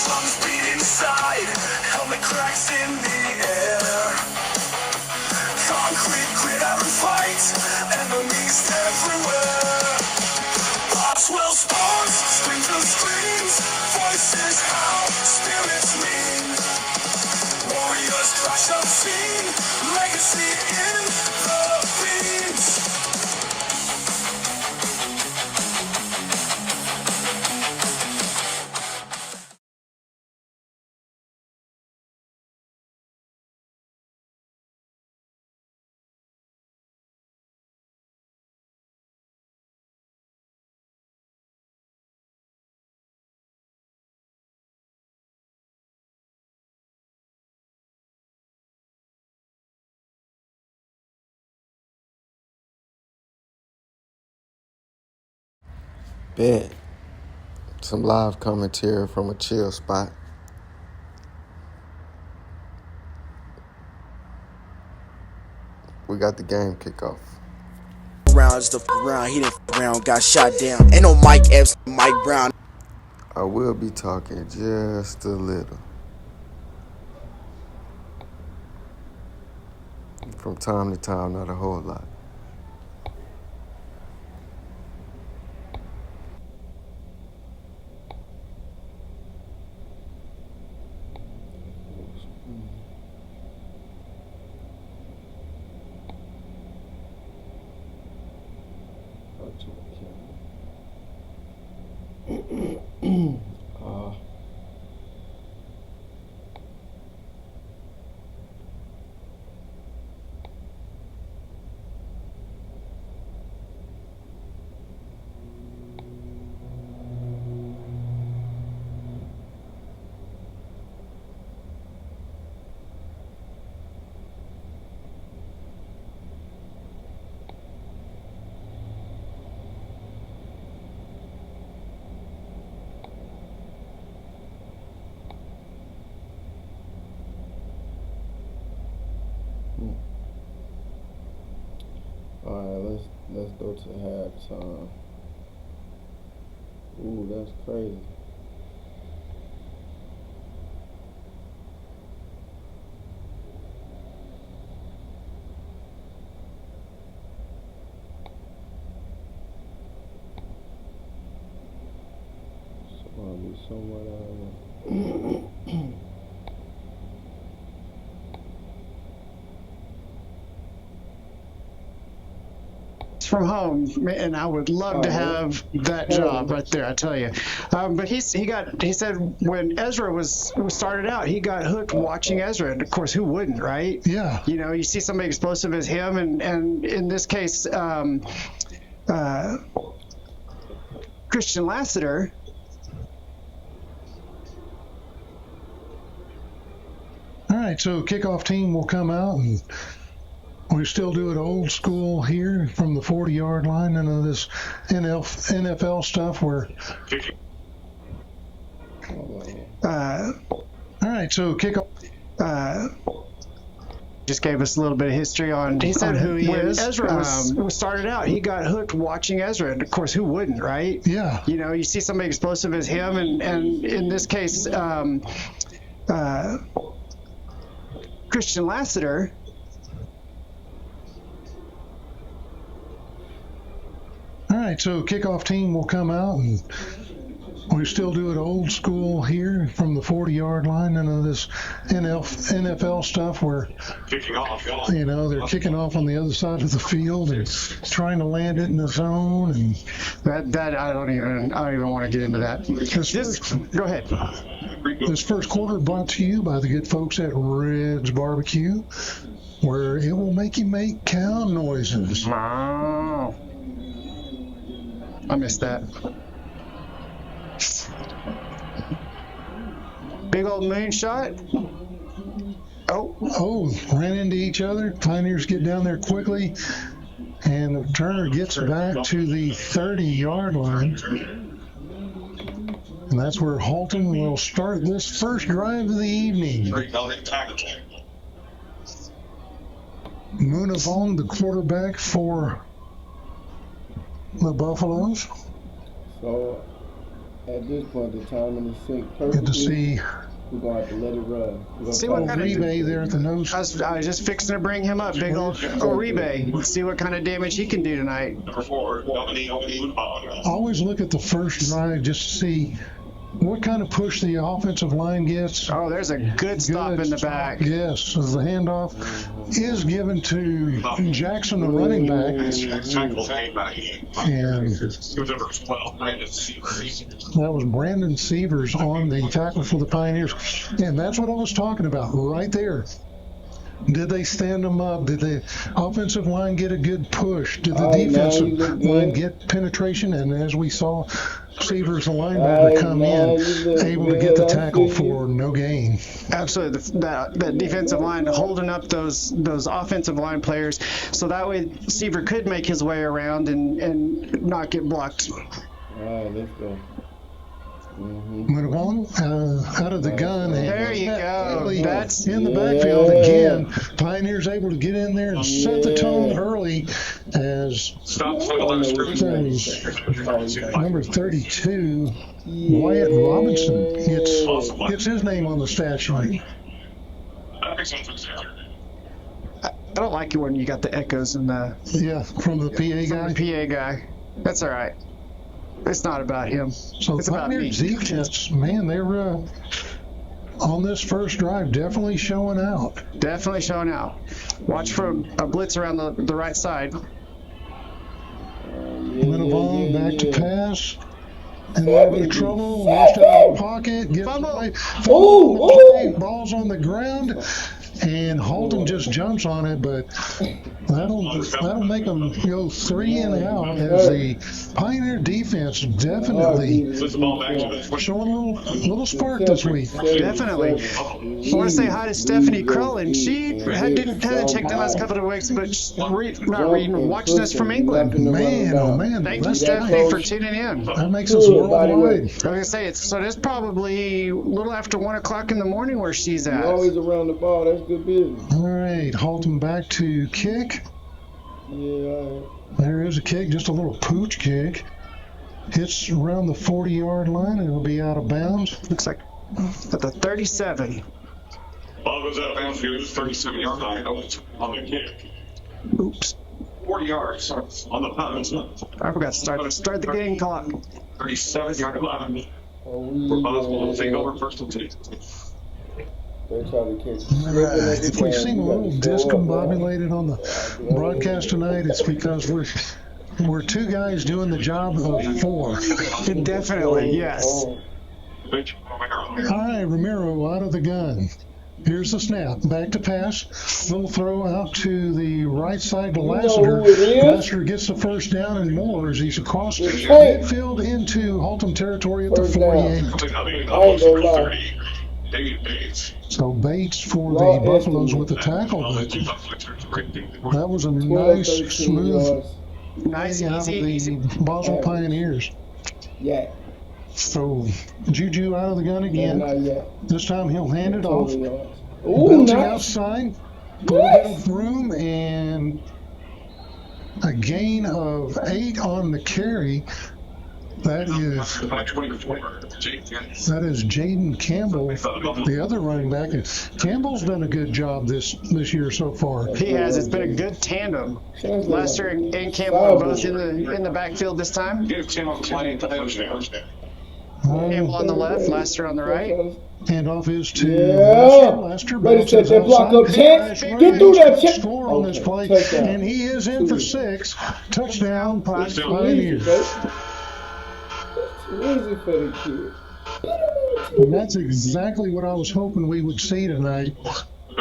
lungs beat inside, helmet cracks in the air. Concrete grit out and fight, enemies everywhere. Boswell spawns, splinter screams, voices howl, spirits mean. Warriors crash unseen, legacy in the beams. Bet. Some live commentary from a chill spot. We got the game kickoff. Rounds the round, he didn't round, got shot down. Ain't no Mike Epps, Mike Brown. I will be talking just a little. From time to time, not a whole lot. Alright, let's go to halftime. Ooh, that's crazy. Somebody somewhere from home, and I would love to have that job right there, I tell you. But he said when Ezra was started out, he got hooked watching Ezra, and of course, who wouldn't, right? Yeah. You know, you see somebody explosive as him, and in this case, Christian Lassiter. All right, so kickoff team will come out, and we still do it old school here from the 40-yard line. None of this NFL stuff. We're all right, so kickoff. Just gave us a little bit of history on. He said who he is. When Ezra was started out, he got hooked watching Ezra, and of course, who wouldn't, right? Yeah. You know, you see somebody explosive as him, and in this case, Christian Lassiter. All right, so kickoff team will come out, and we still do it old school here from the 40-yard line. None of this NFL stuff. We're Kicking off. You know, they're kicking off on the other side of the field and trying to land it in the zone, and that I don't even want to get into that. Go ahead. This first quarter brought to you by the good folks at Red's Barbecue, where it will make you make cow noises. Wow. I missed that. Big old moonshot. Oh, ran into each other. Pioneers get down there quickly, and the returner gets back to the 30-yard line. And that's where Halton will start this first drive of the evening. Munavong, the quarterback for the Buffaloes. So, At this point, the time in the sink Good perfectly. to see We're going to have to let it run. See what kind of Uribe there at the nose. I was just fixing to bring him up, big old Uribe. See what kind of damage he can do tonight. Number 4, Dominique Always look at the first drive just to see what kind of push the offensive line gets. Oh, there's a good stop in the back. Yes, so the handoff is given to Jackson, the running back. And that was Brandon Severs on the tackle for the Pioneers. And that's what I was talking about right there. Did they stand them up? Did the offensive line get a good push? Did the defensive line get penetration? And as we saw, Severs, the linebacker, come in, able to get the tackle for no gain. Absolutely, the defensive line holding up those offensive line players, so that way Seaver could make his way around and not get blocked. All right, let's go. Move on, out of the gun. There you go. That's in the backfield again. Pioneers able to get in there and set the tone early as number 32, Wyatt Robinson, gets his name on the stat sheet. I don't like it when you got the echoes and the from the PA guy. PA guy. That's all right. It's not about him. So it's about me. Pioneer defense, man, they're on this first drive definitely showing out. Definitely showing out. Watch for a blitz around the right side. Linavon back to pass. And they're in trouble. Washed out of the pocket. Gets away. Ball's on the ground. And Halton just jumps on it, but that'll make them go 3 and out as the Pioneer defense definitely showing a little spark this week. Definitely. I want to say hi to Stephanie Crowlin. She didn't check the last couple of weeks, but watching us from England. Man, oh man! Thank you, Stephanie, for tuning in. That makes us worldwide. I was gonna say it's probably a little after 1 o'clock in the morning where she's at. Always around the ball. That's good business. All right, Halton back to kick. Yeah. There is a kick, just a little pooch kick. Hits around the 40-yard line, and it'll be out of bounds. Looks like at the 37. Ball goes out of bounds, 37-yard line on the kick. Oops. 40 yards on the punt. I forgot to start the game clock. 37-yard line. For Boswell to take over first and 2. If we seem a little discombobulated on the broadcast tonight, it's because we're 2 guys doing the job of 4. Definitely, yes. All right, Romero out of the gun. Here's the snap. Back to pass. Little throw out to the right side to Lassiter. Lassiter gets the first down and more as he's across midfield into Halton territory at the 48. So Bates for the Buffaloes with the tackle. That was a nice, smooth Nice, easy. Boswell Pioneers. Yeah. So Juju out of the gun again. This time he'll hand it off. Ooh, Bouncing nice. outside. A little bit of room and a gain of 8 on the carry. That is Jaden Campbell, the other running back. Campbell's done a good job this year so far. He has. It's been a good tandem. Lester and Campbell are both in the backfield this time. Campbell on the left, Lester on the right. Handoff is to Lester. Ready to set that block up, Chance. Get through that, Chance. Score on this play, and he is in for 6. Touchdown, Pioneers. Easy for the kid. And that's exactly what I was hoping we would see tonight.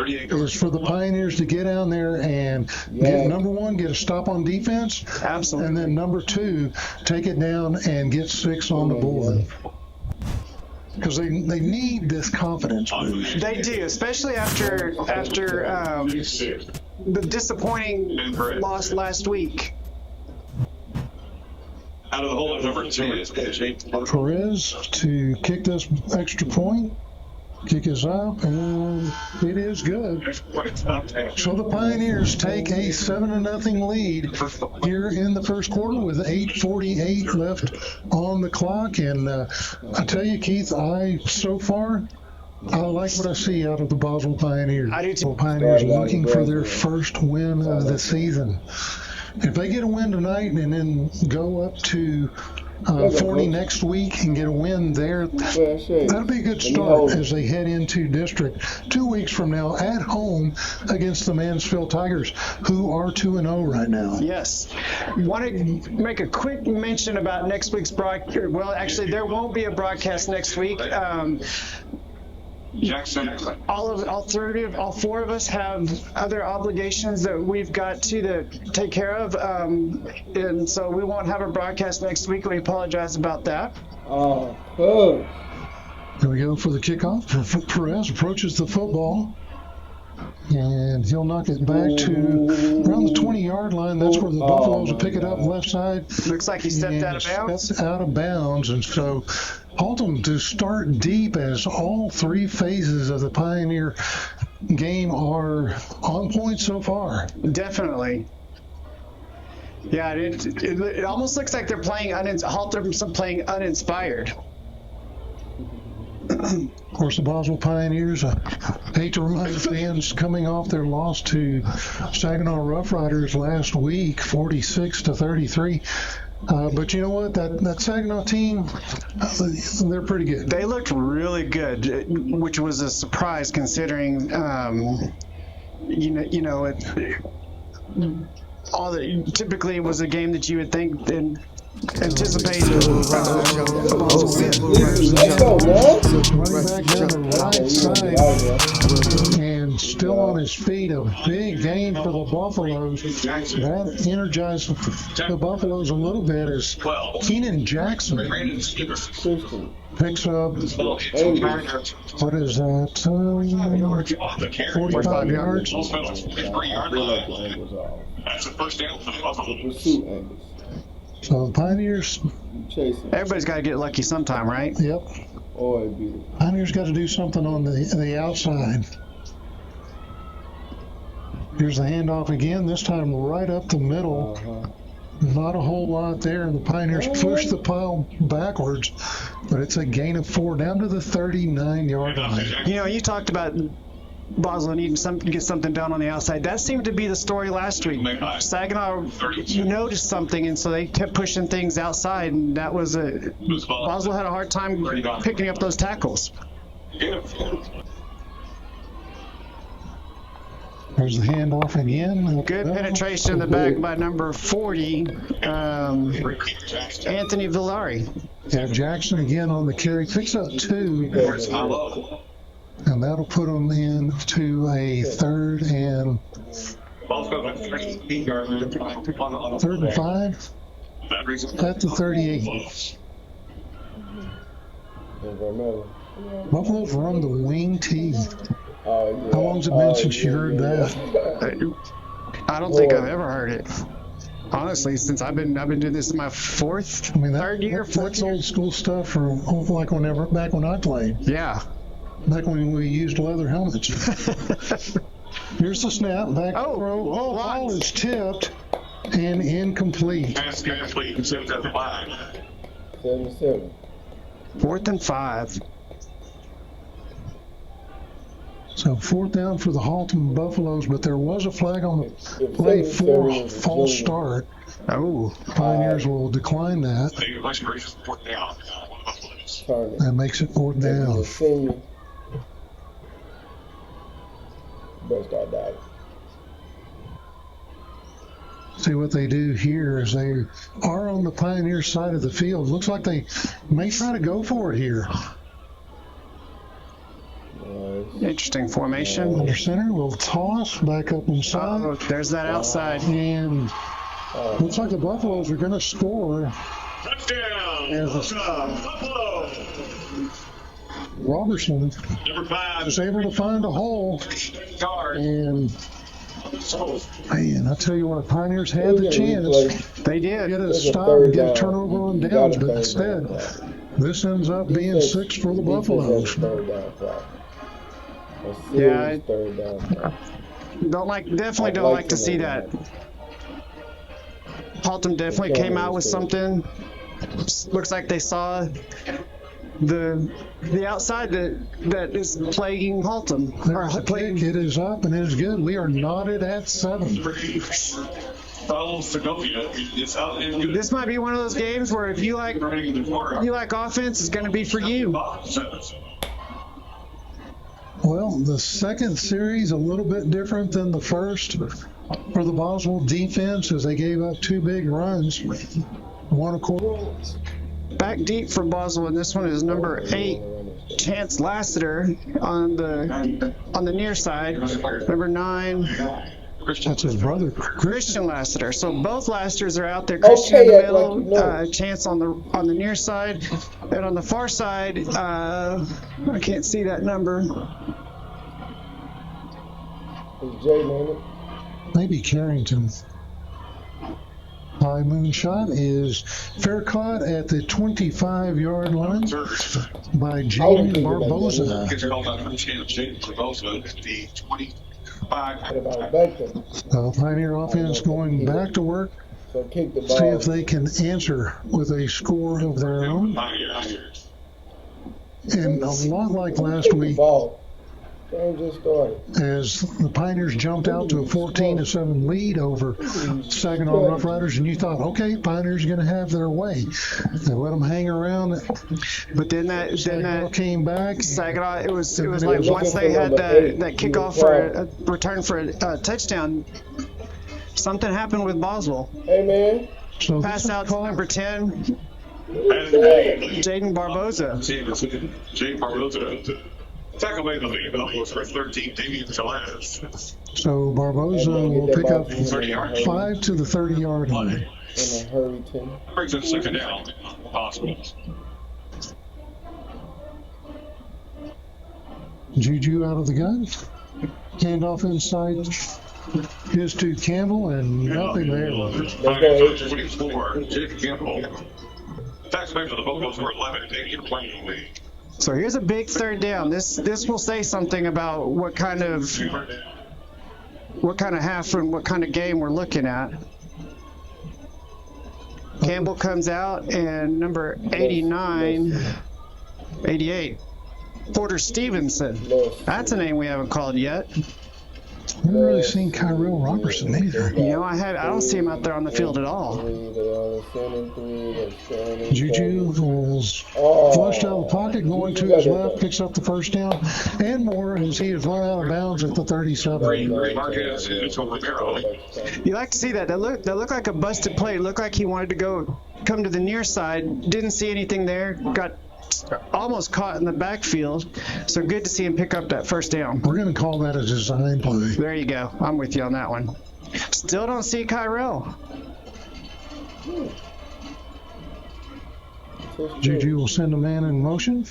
Is for the Pioneers to get down there and get number 1, get a stop on defense. Absolutely. And then number 2, take it down and get 6 on the board. Because they need this confidence boost. They do, especially after the disappointing loss last week. Out of the hole, number 2 is Perez to kick this extra point. Kick is up, and it is good. So the Pioneers take a 7-0 lead here in the first quarter with 8:48 left on the clock. And I tell you, Keith, so far, I like what I see out of the Boswell Pioneers. I do too. The Pioneers looking for their first win of the season. If they get a win tonight and then go up to 40 next week and get a win there, that'll be a good start as they head into district 2 weeks from now at home against the Mansfield Tigers, who are 2-0 right now. Yes. Want to make a quick mention about next week's broadcast. Well, actually, there won't be a broadcast next week. All four of us have other obligations that we've got to take care of, and so we won't have a broadcast next week. We apologize about that. Here we go for the kickoff. Perez approaches the football, and he'll knock it back to around the 20-yard line. That's where the Buffaloes will pick it up left side. Looks like he stepped out of bounds. Steps out of bounds, and so Haltom to start deep as all three phases of the Pioneer game are on point so far. Definitely. Yeah, it almost looks like they're playing Haltom's playing uninspired. Of course, the Boswell Pioneers, hate to remind fans, coming off their loss to Saginaw Rough Riders last week, 46-33. But you know what? That Saginaw team, they're pretty good. They looked really good, which was a surprise considering, typically it was a game that you would think and anticipate Boswell win. Running back down the right side and still on his feet. A big game for the Buffaloes. That energized the Buffaloes a little bit as Keenan Jackson picks up, what is that, 45 yards? That's the first down for the Buffalo. So the Pioneers, Everybody's got to get lucky sometime, right? yep. Pioneers got to do something on the outside. Here's the handoff again, this time right up the middle. Not a whole lot there, and the Pioneers push the pile backwards, but it's a gain of 4 down to the 39-yard line. You talked about Boswell needing to get something done on the outside. That seemed to be the story last week. Saginaw noticed something, and so they kept pushing things outside, and that was Boswell had a hard time picking up those tackles. There's the handoff again. Good penetration in the back by number 40, Anthony Villari. Yeah, Jackson again on the carry. Picks up 2. And that'll put them into a third and 5 at the 38. Buffalo's run the wing tee. How long's it been since you heard that? I don't think I've ever heard it. Honestly, since I've been doing this in my third year. That's old school stuff from like back when I played. Yeah. Back when we used leather helmets. Here's the snap. Back throw. Ball is tipped and incomplete. 4th and 5. So 4th down for the Haltom Buffaloes, but there was a flag on the play for false start. Oh. Pioneers will decline that. That makes it 4th down. See what they do here is they are on the Pioneer side of the field. Looks like they may try to go for it here. Interesting formation. Under center will toss back up inside. There's that outside. And looks like the Buffaloes are going to score. Touchdown! Buffalo! Robertson was able to find a hole. And man, I tell you what, Pioneers had the chance. They did. Get a stop and get a turnover on downs, but instead, this ends up being 6 for the Buffaloes. serious third down. Definitely don't like to see that. Haltom definitely came out with something. Looks like they saw the outside that is plaguing Haltom. It is up and it is good. We are knotted at 7. This might be one of those games where if you like offense, it's going to be for you. Well, the second series a little bit different than the first for the Boswell defense as they gave up 2 big runs. 1 a quarter. Back deep for Boswell, and this one is number 8, Chance Lassiter on the near side. Number 9, That's his brother, Christian Lassiter. So both Lassiters are out there. Christian in the middle, Chance on the near side, and on the far side, I can't see that number. Maybe Carrington. High moonshot is fair caught at the 25-yard line by Jaden Barboza. Pioneer offense going back to work. See if they can answer with a score of their own. And a lot like last week, as the Pioneers jumped out to a 14-7 lead over Saginaw Rough Riders, and you thought, okay, Pioneers are going to have their way. They let them hang around, but then that came back. Saginaw, it was like once they had that kickoff for a return for a touchdown, something happened with Boswell. Hey man, So pass out to number 10, Jaden Barboza. Jaden Barboza. Tackle made the lead almost for 13 to last. So Barboza will pick up 5 to the 30-yard line. in a hurry, Tim. Brings us second down. Possible. Juju out of the gun. Handoff inside is to Campbell, and nothing there. 24. Jake Campbell. Tackle made for the Bocos were 11. Taking playing lead. So here's a big third down. This will say something about what kind of half and what kind of game we're looking at. Campbell comes out, and number 88, Porter Stevenson. That's a name we haven't called yet. I haven't really seen Kyrell Robertson either. You know, I don't see him out there on the field at all. Juju was flushed out of the pocket, going to his left, picks up the first down, and more as he is run out of bounds at the 37. You like to see that. That looked like a busted play. It looked like he wanted to come to the near side. Didn't see anything there. Got almost caught in the backfield. So good to see him pick up that first down. We're going to call that a design play. There you go. I'm with you on that one. Still don't see Kyrell. Juju will send a man in motion.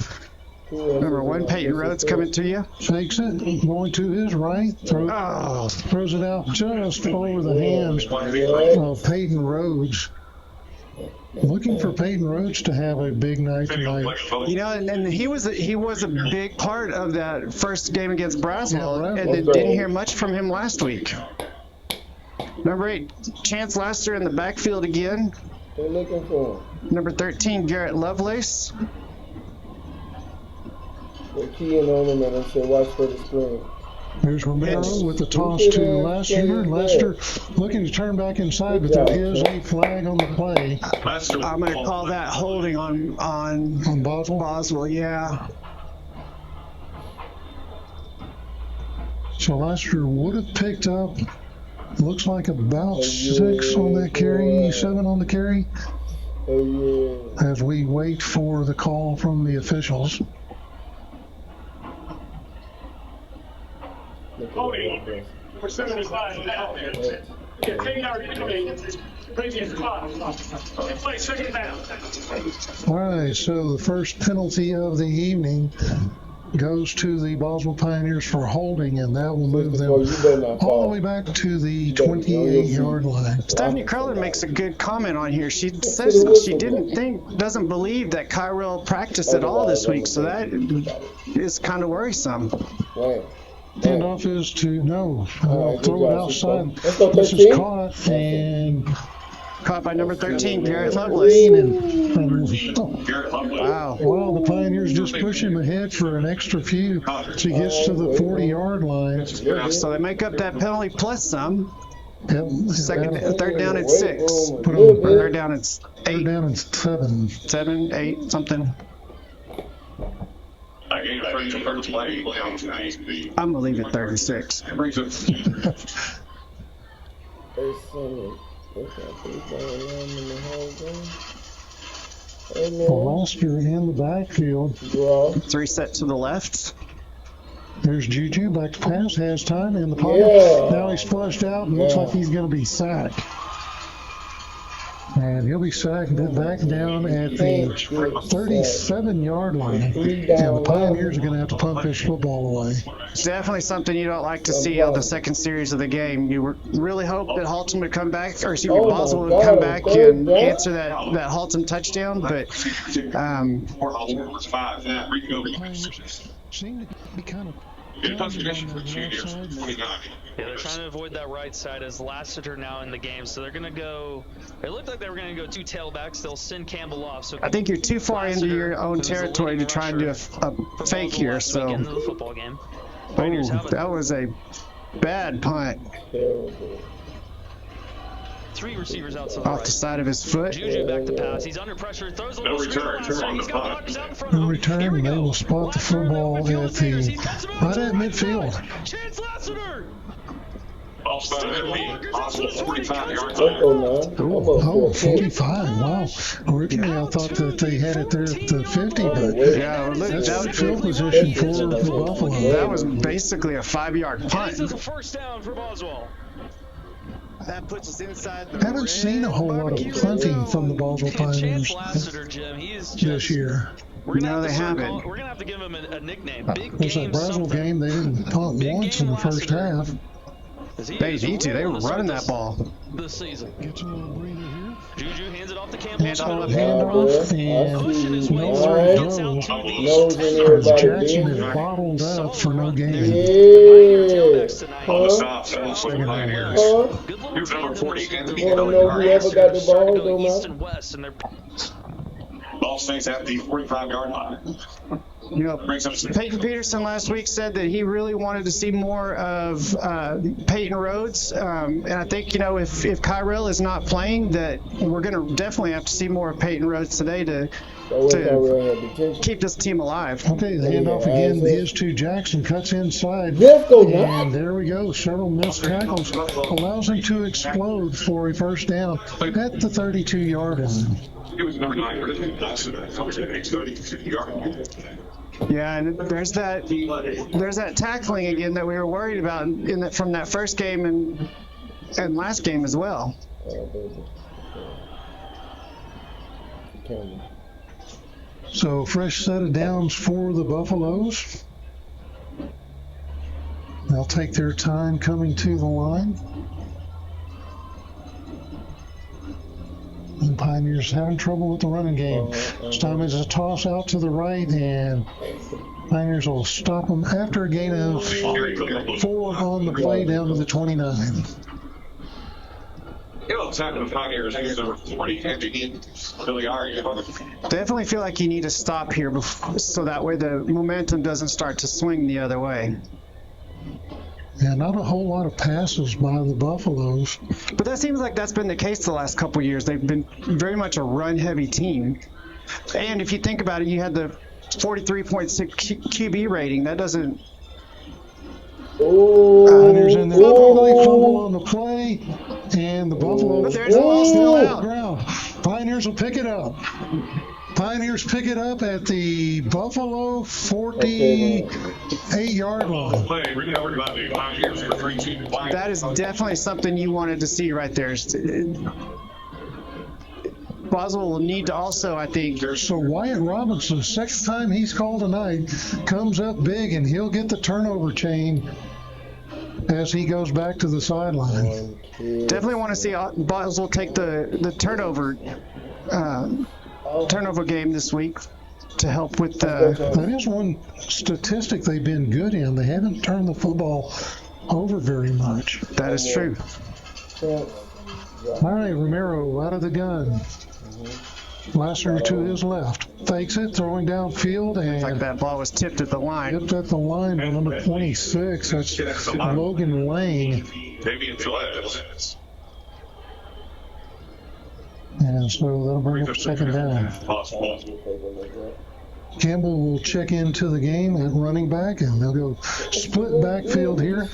Number 1, Peyton Rhodes coming to you. Fakes it, going to his right, throws it out just over the hands of Peyton Rhodes. Looking for Peyton Rhodes to have a big night tonight. You know, and he was a big part of that first game against Braswell, and didn't hear much from him last week. Number 8, Chance Lassiter in the backfield again. They're looking for him. Number 13, Garrett Lovelace. They're keying on him and they say, watch for the screen. There's Romero with the toss to Lassiter. Lassiter looking to turn back inside, but there is a flag on the play. I'm going to call that holding on Boswell. Boswell, yeah. So Lassiter would have picked up, looks like about 6 on that carry, 7 on the carry. As we wait for the call from the officials. For 75 now. Play second down. All right, so the first penalty of the evening goes to the Boswell Pioneers for holding, and that will move them You better not all fall. the way back to the 28-yard line. Stephanie Crowler makes a good comment on here. She says that she doesn't believe that Kyrell practiced at all this week, so that is kind of worrisome. Wow. Handoff is to no. All right, Throw good it job, outside. Let's go This 13. is caught and Caught by number 13, Garrett Lovelace. Garrett Lovelace. Wow. Well, the Pioneers just push him ahead for an extra few. So he gets to the 40-yard line. So they make up that penalty plus some. Yep. Third down at 6. Put him Third down at third 8, down and 7. 7, 8, something. I gave a first play. I'm going to leave it 36. Brings it. Foster in the backfield. 3 set to the left. There's Juju back to pass, has time in the pocket. Yeah. Now he's flushed out and looks like he's going to be sacked. And he'll be sacked back down at the 37-yard line. And the Pioneers are going to have to pump this football away. It's definitely something you don't like to see on the second series of the game. You really hope that Halton would come back, or excuse me, Boswell would come back and answer that Halton touchdown, but Pioneers seem to be kind of Good conservation for 2 years. 29. Yeah, they're trying to avoid that right side as Lassiter now in the game, so they're going to go. It looked like they were going to go 2 tailbacks. They'll send Campbell off. So I think you're too far into your own territory to try and do a fake here. So, into the football game. that was a bad punt. 3 receivers out to the Off right. the side of his foot. Juju back to pass. He's under pressure. Throws a little return. screen Turn on He's the got punt. blockers out in front of in him. return. Here we They go. will spot the Lassiter football in the at field. the He's got some right at midfield. Chance Lassiter. Also, possible 45-yard Oh, 45. Wow. Originally, I thought that they had it there at the 50, but Yeah, well, look, that's field position for the Buffalo. that was basically a 5-yard punt. This is a first down for Boswell. That puts us inside the Haven't seen a whole lot of punting from the Boswell Chance Pioneers Lassiter, Jim, he is this just. year. We're gonna No, have they to start haven't. We're gonna have to give him a nickname. Big Was that game Brazil something. game? They didn't punt Big once game in the first Lassiter. half. They need to. They were running that ball. This season. Gets a little breather here. Juju hands it off to Campbell. Handoff and Pushing his way nowhere through. to Gets go. out to the Nose in everybody. Jackson is bottled up for no gain. On the stop, Boswell Pioneers. Good little Here's number 40, tandem Anthony between the Wanna know whoever got the ball, Go don't east matter. and west, and they're Ball stays at the 45-yard line. You know, Brings up Peyton Peterson last week said that he really wanted to see more of Peyton Rhodes, and I think, you know, if Kyrell is not playing, that we're going to definitely have to see more of Peyton Rhodes today to keep this team alive. Okay, the handoff again is to Jackson. Cuts inside. Let's go, And there we go. Several missed tackles. Allows him to explode for a first down at the 32-yard line. It was number 9. That's it. 30-yard. Yeah, and there's that tackling again that we were worried about from that first game and last game as well. So fresh set of downs for the Buffaloes. They'll take their time coming to the line. And Pioneers having trouble with the running game. This time is a toss out to the right, and Pioneers will stop them after a gain of 4 on the play down to the 29. You know, it's time for the Pioneers. Here's number 40, Anthony Billy Definitely feel like you need to stop here so that way the momentum doesn't start to swing the other way. Yeah, not a whole lot of passes by the Buffaloes. But that seems like that's been the case the last couple of years. They've been very much a run-heavy team. And if you think about it, you had the 43.6 QB rating. That doesn't... Pioneers in there. They fumble on the play, and the Buffaloes But there's a ball still on the out. ground. Pioneers will pick it up. Pioneers pick it up at the Buffalo 48-yard line. That is definitely something you wanted to see right there. Boswell will need to also, I think. So Wyatt Robinson, second time he's called tonight, comes up big, and he'll get the turnover chain as he goes back to the sideline. Definitely want to see Boswell take the turnover game this week to help with the. That is one statistic they've been good in. They haven't turned the football over very much. That is true. All right, Romero out of the gun. Lassiter to his left. Fakes it, throwing downfield, and Looks like that ball was tipped at the line. tipped at the line by number 26. That's Logan Lang. Maybe it's less. And so that'll bring up second down. Possible. Campbell will check into the game at running back, and they'll go split backfield here.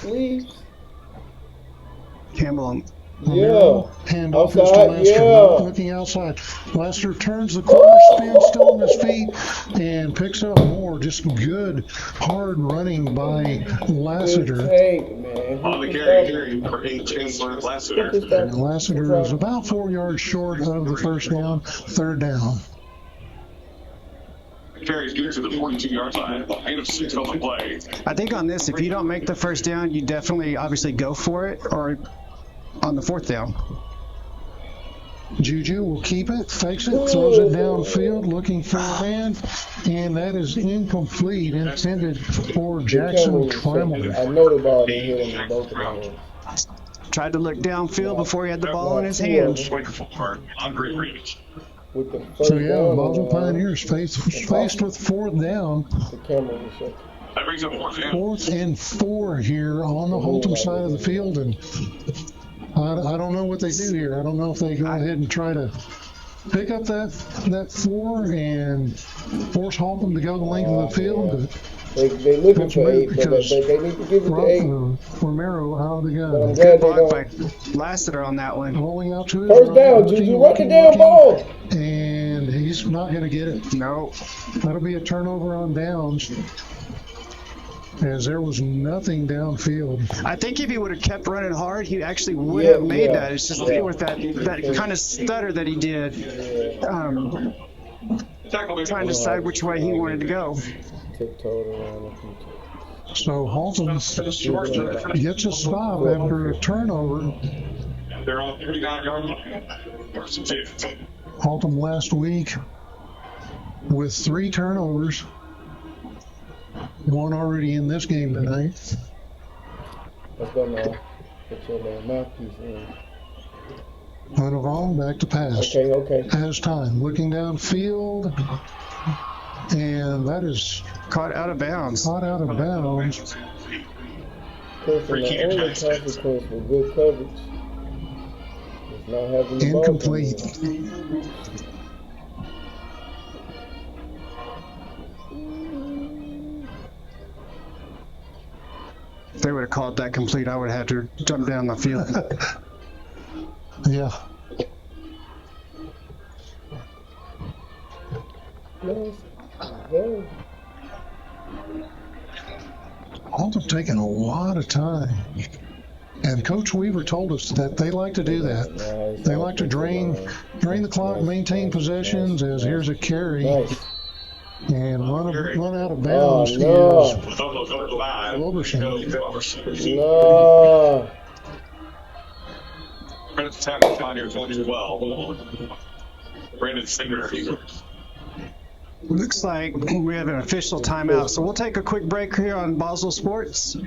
Campbell. Yeah. Handoff is to Outside, Lester. yeah. Looking outside. Lester turns the corner, spins, still on his feet, and picks up more. Just good, hard running by Lassiter. Take, man. On the carry for Chancellor Lassiter. And Lassiter is about 4 yards short of the first down, third down. Carries good to the 42-yard line. Gain of 6 on the play. I think on this, if you don't make the first down, you definitely obviously go for it, or on the fourth down. Juju will keep it, fakes it, throws it downfield, looking for a man, and that is incomplete, intended for Jackson Trammell. I know the ball didn't hit him in both of them. Tried to look downfield before he had the ball in his hands. Wait for Andre Reed. With the first So yeah, down, Boswell Pioneers faced with fourth down. the camera was shut. That brings up 4th down. 4th and 4 here on the Holtum side of the field, and I don't know what they do here. I don't know if they go ahead and try to pick up that 4 and force Holtum to go the length of the field. But They looking that's for weird 8, but because they need to give it to 8. Romero out of the But I'm gun. glad they Block by don't. Lassiter on that one. Rolling out to his First right, down, looking, Juju. Run the looking, damn looking, ball. and he's not going to get it. No. That'll be a turnover on downs, as there was nothing downfield. I think if he would have kept running hard, he actually would have made that. It's just with that kind of stutter that he did, trying to decide which way he wanted to go. Tiptoed around a few times. So Halton gets a stop after a turnover. They're on 39-yard line. Halton last week with 3 turnovers. 1 already in this game tonight. Let's go now. Put your mouthpiece in. Hunavon back to pass. Okay. Has time. Looking downfield. And that is Caught out of bounds. caught out of bounds. Clemson, the only consequence for good coverage is not having the ball. Incomplete. If they would have called that complete, I would have had to jump down the field. Yeah. No. Halton taking a lot of time. And Coach Weaver told us that they like to do that. They like to drain the clock, maintain possessions, as here's a carry. Nice. And run out of bounds is Wilberson. No. Credit to Tackle Pioneers going as well. Brandon Singer. Looks like we have an official timeout, so we'll take a quick break here on Boswell Sports.